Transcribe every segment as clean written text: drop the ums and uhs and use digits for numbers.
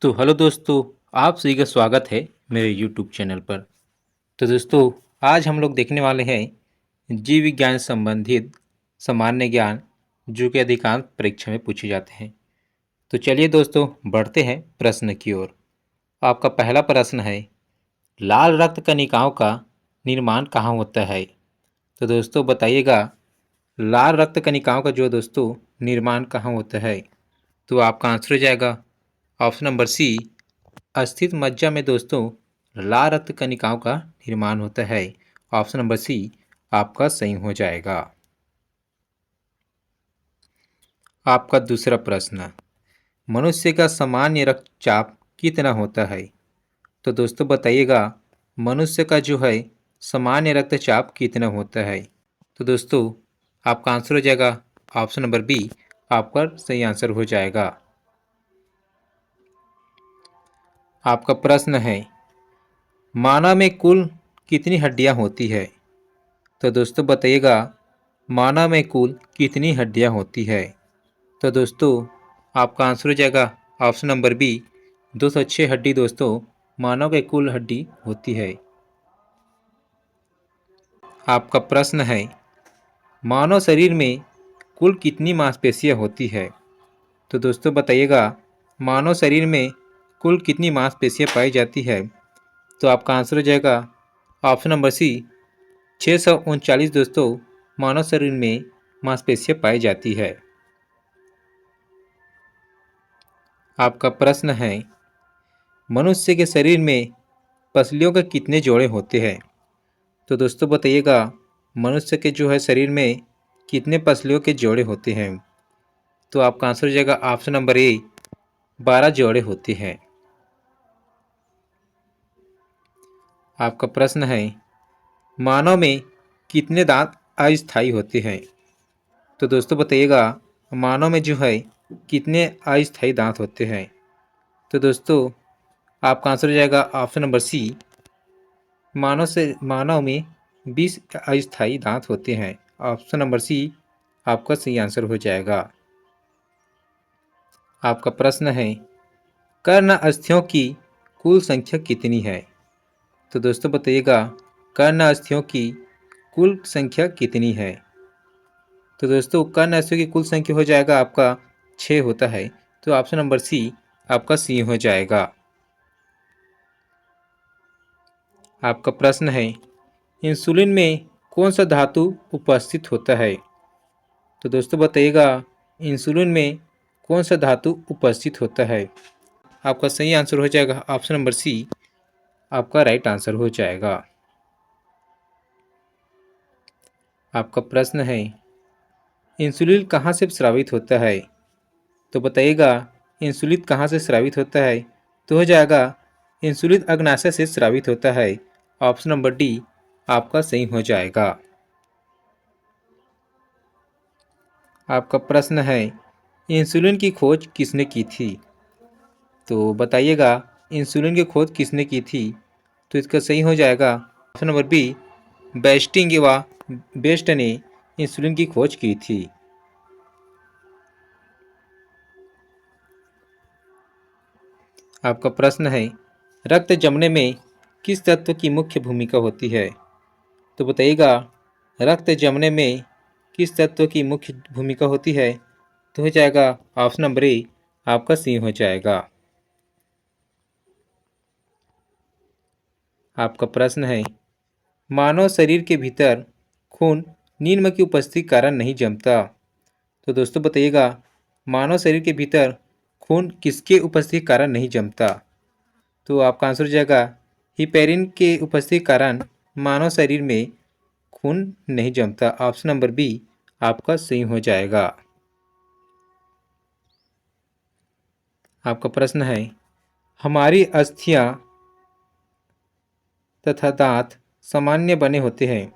तो हेलो दोस्तों, आप सभी का स्वागत है मेरे यूट्यूब चैनल पर। तो दोस्तों, आज हम लोग देखने वाले हैं जीव विज्ञान संबंधित सामान्य ज्ञान जो कि अधिकांश परीक्षा में पूछे जाते हैं। तो चलिए दोस्तों, बढ़ते हैं प्रश्न की ओर। आपका पहला प्रश्न है, लाल रक्त कणिकाओं का निर्माण कहाँ होता है? तो दोस्तों बताइएगा, लाल रक्त कणिकाओं का जो दोस्तों निर्माण कहाँ होता है? तो आपका आंसर हो जाएगा ऑप्शन नंबर सी, अस्थित मज्जा में दोस्तों लाल रक्त कणिकाओं का निर्माण होता है। ऑप्शन नंबर सी आपका सही हो जाएगा। आपका दूसरा प्रश्न, मनुष्य का सामान्य रक्तचाप कितना होता है? तो दोस्तों बताइएगा, मनुष्य का जो है सामान्य रक्तचाप कितना होता है? तो दोस्तों आपका आंसर हो जाएगा ऑप्शन नंबर बी, आपका सही आंसर हो जाएगा। आपका प्रश्न है, मानव में कुल कितनी हड्डियां होती है? तो दोस्तों बताइएगा, मानव में कुल कितनी हड्डियां होती है? तो दोस्तों आपका आंसर हो जाएगा ऑप्शन नंबर बी, 206 हड्डी दोस्तों मानव के कुल हड्डी होती है। आपका प्रश्न है, मानव शरीर में कुल कितनी मांसपेशियां होती है? तो दोस्तों बताइएगा, मानव शरीर में कुल कितनी मांसपेशियां पाई जाती है? तो आपका आंसर हो जाएगा ऑप्शन नंबर सी, 639 दोस्तों मानव शरीर में मांसपेशियां पाई जाती है। आपका प्रश्न है, मनुष्य के शरीर में पसलियों के कितने जोड़े होते हैं? तो दोस्तों बताइएगा, मनुष्य के जो है शरीर में कितने पसलियों के जोड़े होते हैं? तो आपका आंसर हो जाएगा ऑप्शन नंबर ए, 12 जोड़े होते हैं। आपका प्रश्न है, मानव में कितने दांत अस्थायी होते हैं? तो दोस्तों बताइएगा, मानव में जो है कितने अस्थायी दांत होते हैं? तो दोस्तों आपका आंसर हो जाएगा ऑप्शन नंबर सी, मानव में 20 अस्थायी दांत होते हैं। ऑप्शन नंबर सी आपका सही आंसर हो जाएगा। आपका प्रश्न है, कर्ण अस्थियों की कुल संख्या कितनी है? तो दोस्तों बताइएगा, कर्ण अस्थियों की कुल संख्या कितनी है? तो दोस्तों कर्ण अस्थियों की कुल संख्या हो जाएगा आपका 6 होता है। तो ऑप्शन नंबर सी आपका सी हो जाएगा। आपका प्रश्न है, इंसुलिन में कौन सा धातु उपस्थित होता है? तो दोस्तों बताइएगा, इंसुलिन में कौन सा धातु उपस्थित होता है? आपका सही आंसर हो जाएगा ऑप्शन नंबर सी, आपका राइट आंसर हो जाएगा। आपका प्रश्न है, इंसुलिन कहाँ से स्रावित होता है? तो बताइएगा, इंसुलिन कहाँ से स्रावित होता है? तो हो जाएगा इंसुलिन अग्नाशय से स्रावित होता है। ऑप्शन नंबर डी आपका सही हो जाएगा। आपका प्रश्न है, इंसुलिन की खोज किसने की थी? तो बताइएगा, इंसुलिन की खोज किसने की थी? तो इसका सही हो जाएगा ऑप्शन नंबर बी, बेस्टिंग व बेस्ट ने इंसुलिन की खोज की थी। आपका प्रश्न है, रक्त जमने में किस तत्व की मुख्य भूमिका होती है? तो बताइएगा, रक्त जमने में किस तत्व की मुख्य भूमिका होती है? तो हो जाएगा ऑप्शन नंबर ए, आपका सी हो जाएगा। आपका प्रश्न है, मानव शरीर के भीतर खून नीरमा की उपस्थिति के कारण नहीं जमता। तो दोस्तों बताइएगा, मानव शरीर के भीतर खून किसके उपस्थिति के कारण नहीं जमता? तो आपका आंसर हो जाएगा, हिपेरिन के उपस्थिति के कारण मानव शरीर में खून नहीं जमता। ऑप्शन नंबर बी आपका सही हो जाएगा। आपका प्रश्न है, हमारी अस्थियां तथा दांत सामान्य बने होते हैं।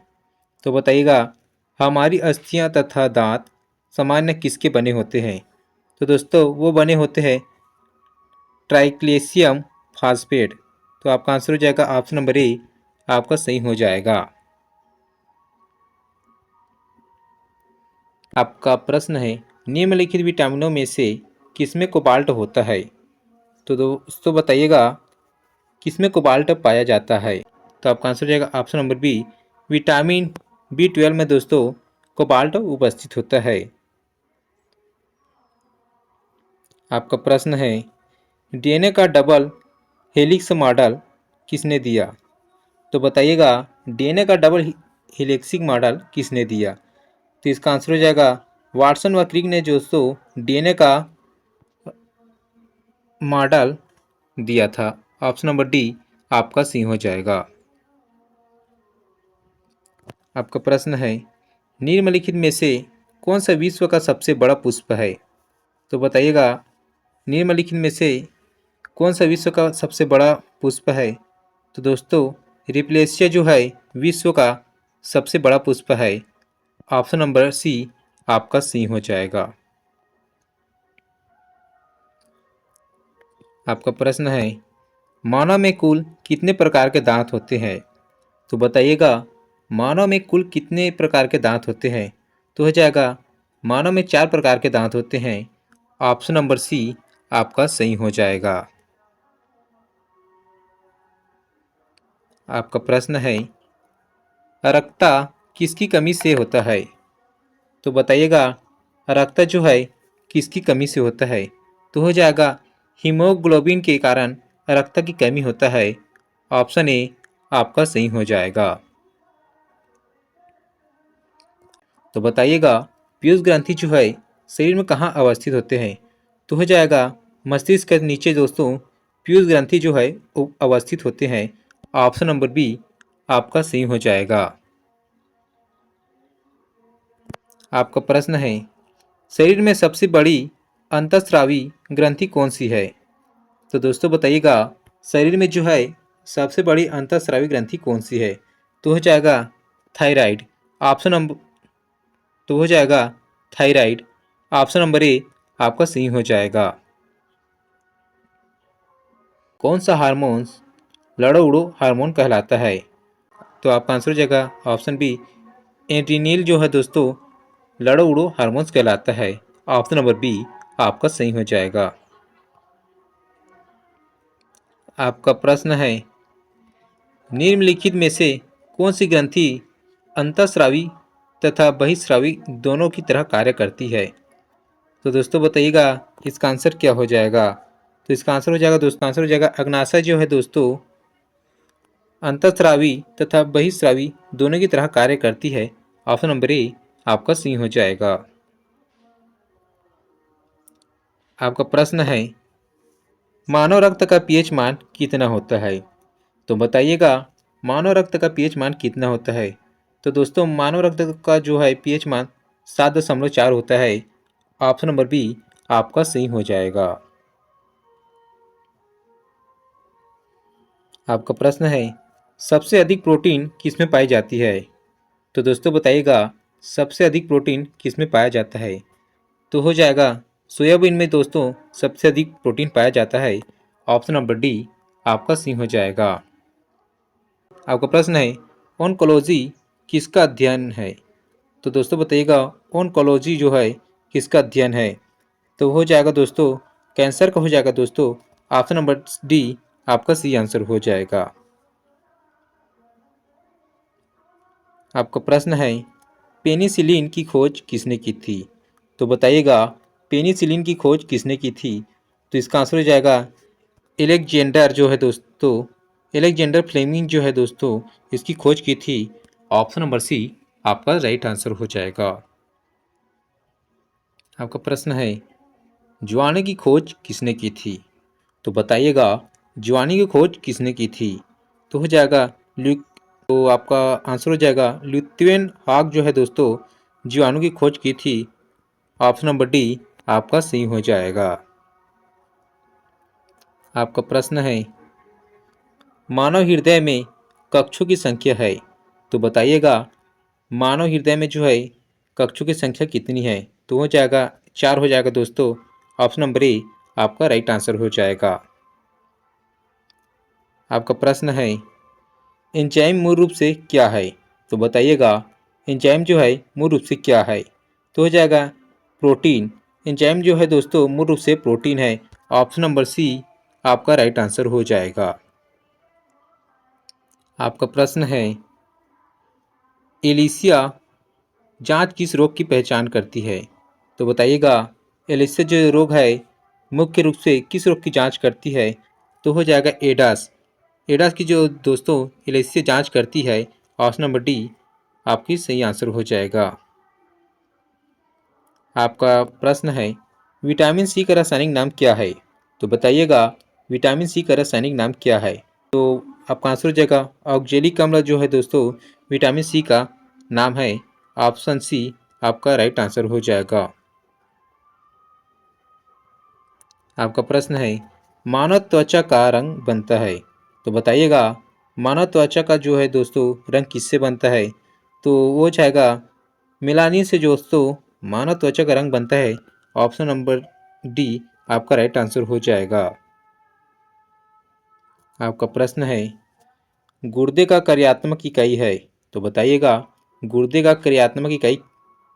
तो बताइएगा, हमारी अस्थियां तथा दांत सामान्य किसके बने होते हैं? तो दोस्तों वो बने होते हैं ट्राइक्लेशियम फास्फेट। तो आपका आंसर हो जाएगा ऑप्शन नंबर ए, आपका सही हो जाएगा। आपका प्रश्न है, निम्नलिखित विटामिनों में से किसमें कोबाल्ट होता है? तो दोस्तों बताइएगा किसमें कोबाल्ट पाया जाता है। तो आपका आंसर हो जाएगा option number B, vitamin B12 में दोस्तों कोबाल्ट उपस्थित होता है। आपका प्रश्न है DNA का डबल हेलिक्स मॉडल किसने दिया। तो बताइएगा DNA का डबल हेलिक्सिक मॉडल किसने दिया। तो इसका आंसर हो जाएगा वाटसन व क्रिक ने दोस्तों DNA का मॉडल दिया था। ऑप्शन नंबर डी आपका सी हो जाएगा। आपका प्रश्न है निम्नलिखित में से कौन सा विश्व का सबसे बड़ा पुष्प है। तो बताइएगा निम्नलिखित में से कौन सा विश्व का सबसे बड़ा पुष्प है। तो दोस्तों रिप्लेशिया जो है विश्व का सबसे बड़ा पुष्प है। ऑप्शन नंबर सी आपका सी हो जाएगा। आपका प्रश्न है मानव में कुल कितने प्रकार के दांत होते हैं। तो बताइएगा मानव में कुल कितने प्रकार के दांत होते हैं। तो हो जाएगा मानव में 4 प्रकार के दांत होते हैं। ऑप्शन नंबर सी आपका सही हो जाएगा। आपका प्रश्न है अर्कता किसकी कमी से होता है। तो बताइएगा अर्कता जो है किसकी कमी से होता है। तो हो जाएगा हीमोग्लोबिन के कारण अर्कता की कमी होता है। ऑप्शन ए आपका सही हो जाएगा। तो बताइएगा पीयूष ग्रंथि जो है शरीर में कहाँ अवस्थित होते हैं। तो हो जाएगा मस्तिष्क के नीचे दोस्तों पीयूष ग्रंथि जो है वो अवस्थित होते हैं। ऑप्शन नंबर बी आपका सही हो जाएगा। आपका प्रश्न है शरीर में सबसे बड़ी अंतःस्रावी ग्रंथि कौन सी है। तो दोस्तों बताइएगा शरीर में जो है सबसे बड़ी अंतःस्रावी ग्रंथि कौन सी है। तो हो जाएगा थायराइड। ऑप्शन नंबर तो हो जाएगा थायराइड। ऑप्शन नंबर ए आपका सही हो जाएगा। कौन सा हार्मोन्स लड़ो उड़ो हार्मोन कहलाता है। तो आपका आंसर हो जाएगा ऑप्शन बी, एड्रीनल जो है दोस्तों लड़ो उड़ो हार्मोन्स कहलाता है। ऑप्शन नंबर बी आपका सही हो जाएगा। आपका प्रश्न है निम्नलिखित में से कौन सी ग्रंथि अंतःस्रावी तथा बहिःस्रावी दोनों की तरह कार्य करती है। तो दोस्तों बताइएगा इसका आंसर क्या हो जाएगा। तो इसका आंसर हो जाएगा दोस्तों आंसर हो जाएगा अग्नाशय जो है दोस्तों अंतःस्रावी तथा बहिःस्रावी दोनों की तरह कार्य करती है। ऑप्शन नंबर ए आपका सी हो जाएगा। आपका प्रश्न है मानव रक्त का पीएच मान कितना होता है। तो बताइएगा मानव रक्त का पीएच मान कितना होता है। तो दोस्तों मानव रक्त का जो है पीएच मान 7.4 होता है। ऑप्शन नंबर बी आपका सही हो जाएगा। आपका प्रश्न है सबसे अधिक प्रोटीन किसमें पाई जाती है। तो दोस्तों बताइएगा सबसे अधिक प्रोटीन किसमें पाया जाता है। तो हो जाएगा सोयाबीन में दोस्तों सबसे अधिक प्रोटीन पाया जाता है। ऑप्शन नंबर डी आपका सी हो जाएगा। आपका प्रश्न है ओनकोलॉजी किसका अध्ययन है। तो दोस्तों बताइएगा ओनकोलॉजी जो है किसका अध्ययन है। तो हो जाएगा दोस्तों कैंसर का हो जाएगा दोस्तों। ऑप्शन नंबर डी आपका सी आंसर हो जाएगा। आपका प्रश्न है पेनिसिलिन की खोज किसने की थी। तो बताइएगा पेनिसिलिन की खोज किसने की थी। तो इसका आंसर हो जाएगा एलेक्जेंडर जो है दोस्तों एलेक्जेंडर फ्लेमिंग जो है दोस्तों इसकी खोज की थी। ऑप्शन नंबर सी आपका राइट आंसर हो जाएगा। आपका प्रश्न है ज्वाने की खोज किसने की थी। तो बताइएगा ज्वानी की खोज किसने की थी। तो हो जाएगा तो आपका आंसर हो जाएगा ल्यूथियन हाग जो है दोस्तों जीवाणु की खोज की थी। ऑप्शन नंबर डी आपका सही हो जाएगा। आपका प्रश्न है मानव हृदय में कक्षों की संख्या है। तो बताइएगा मानव हृदय में जो है कक्षों की संख्या कितनी है। तो हो जाएगा 4 हो जाएगा दोस्तों। ऑप्शन नंबर ए आपका राइट आंसर हो जाएगा। आपका प्रश्न है एंजाइम मूल रूप से क्या है। तो बताइएगा एंजाइम जो है मूल रूप से क्या है। तो हो जाएगा प्रोटीन। एंजाइम जो है दोस्तों मूल रूप से प्रोटीन है। ऑप्शन नंबर सी आपका राइट आंसर हो जाएगा। आपका प्रश्न है, एलिसिया जांच किस रोग की पहचान करती है? तो बताइएगा, एलिसिया जो रोग है मुख्य रूप से किस रोग की जांच करती है? तो हो जाएगा एडास। एडास की जो दोस्तों एलिसिया जांच करती है, ऑप्शन नंबर डी आपकी सही आंसर हो जाएगा। आपका प्रश्न है, विटामिन सी का रासायनिक नाम क्या है? तो बताइएगा, विटामिन सी का रासायनिक नाम क्या है? तो आपका आंसर हो जाएगा ऑक्जेलिक अम्ल जो है दोस्तों विटामिन सी का नाम है। ऑप्शन सी आपका राइट आंसर हो जाएगा। आपका प्रश्न है, मानव त्वचा का रंग बनता है? तो बताइएगा, मानव त्वचा का जो है दोस्तों रंग किससे बनता है? तो वो जाएगा मेलानिन से दोस्तों मानव त्वचा का रंग बनता है। ऑप्शन नंबर डी आपका राइट आंसर हो जाएगा। आपका प्रश्न है, गुर्दे का कार्यात्मक इकाई है? तो बताइएगा, गुर्दे का कार्यात्मक इकाई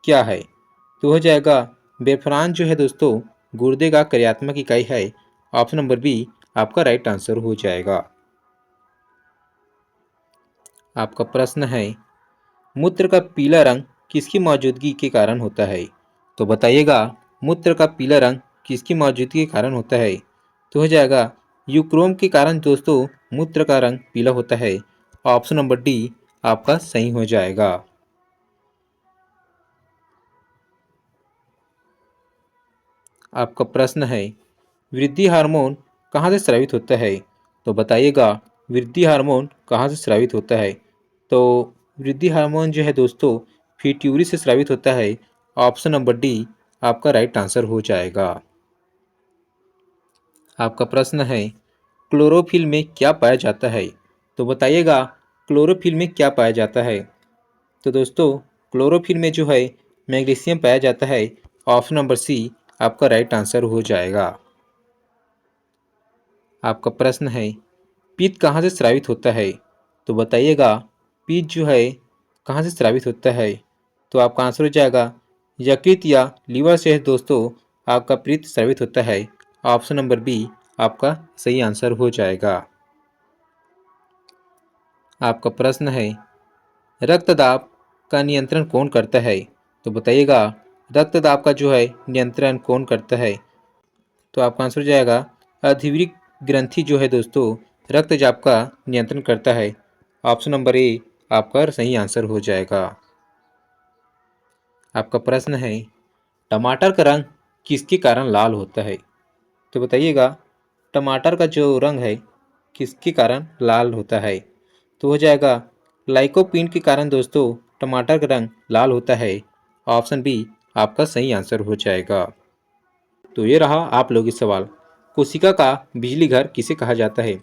क्या है? तो हो जाएगा बेफरान जो है दोस्तों गुर्दे का कार्यात्मक इकाई है। ऑप्शन नंबर बी आपका राइट आंसर हो जाएगा। आपका प्रश्न है, मूत्र का पीला रंग किसकी मौजूदगी के कारण होता है? तो बताइएगा, मूत्र का पीला रंग किसकी मौजूदगी के कारण होता है? तो हो जाएगा यूक्रोम के कारण दोस्तों मूत्र का रंग पीला होता है। ऑप्शन नंबर डी आपका सही हो जाएगा। आपका प्रश्न है, वृद्धि हार्मोन कहाँ से स्रावित होता है? तो बताइएगा, वृद्धि हार्मोन कहाँ से स्रावित होता है? तो वृद्धि हार्मोन जो है दोस्तों पिट्यूटरी से स्रावित होता है। ऑप्शन नंबर डी आपका राइट आंसर हो जाएगा। आपका प्रश्न है, क्लोरोफिल में क्या पाया जाता है? तो बताइएगा, क्लोरोफिल में क्या पाया जाता है? तो दोस्तों क्लोरोफिल में जो है मैग्नीशियम पाया जाता है। ऑप्शन नंबर सी आपका राइट आंसर हो जाएगा। आपका प्रश्न है, पित्त कहाँ से स्रावित होता है? तो बताइएगा, पित्त जो है कहाँ से स्रावित होता है? तो आपका आंसर हो जाएगा यकृत या लीवर से है दोस्तों आपका पित्त स्रावित होता है। ऑप्शन नंबर बी आपका सही आंसर हो जाएगा। आपका प्रश्न है, रक्तदाब का नियंत्रण कौन करता है? तो बताइएगा, रक्तदाब का जो है नियंत्रण कौन करता है? तो आपका आंसर हो जाएगा अधिवृक्क ग्रंथि जो है दोस्तों रक्तचाप का नियंत्रण करता है। ऑप्शन नंबर ए आपका सही आंसर हो जाएगा। आपका प्रश्न है, टमाटर का रंग किसके कारण लाल होता है? तो बताइएगा, टमाटर का जो रंग है किसके कारण लाल होता है? तो हो जाएगा लाइकोपीन के कारण दोस्तों टमाटर का रंग लाल होता है। ऑप्शन बी आपका सही आंसर हो जाएगा। तो ये रहा आप लोगों की सवाल, कोशिका का बिजली घर किसे कहा जाता है?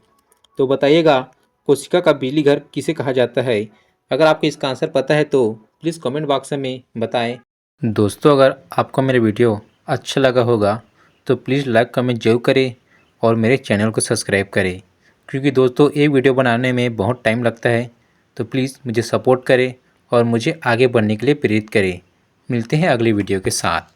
तो बताइएगा, कोशिका का बिजली घर किसे कहा जाता है? अगर आपको इसका आंसर पता है तो प्लीज़ कमेंट बॉक्स में बताएं। दोस्तों अगर आपको मेरा वीडियो अच्छा लगा होगा तो प्लीज़ लाइक कमेंट जरूर करें और मेरे चैनल को सब्सक्राइब करें, क्योंकि दोस्तों एक वीडियो बनाने में बहुत टाइम लगता है। तो प्लीज़ मुझे सपोर्ट करें और मुझे आगे बढ़ने के लिए प्रेरित करें। मिलते हैं अगली वीडियो के साथ।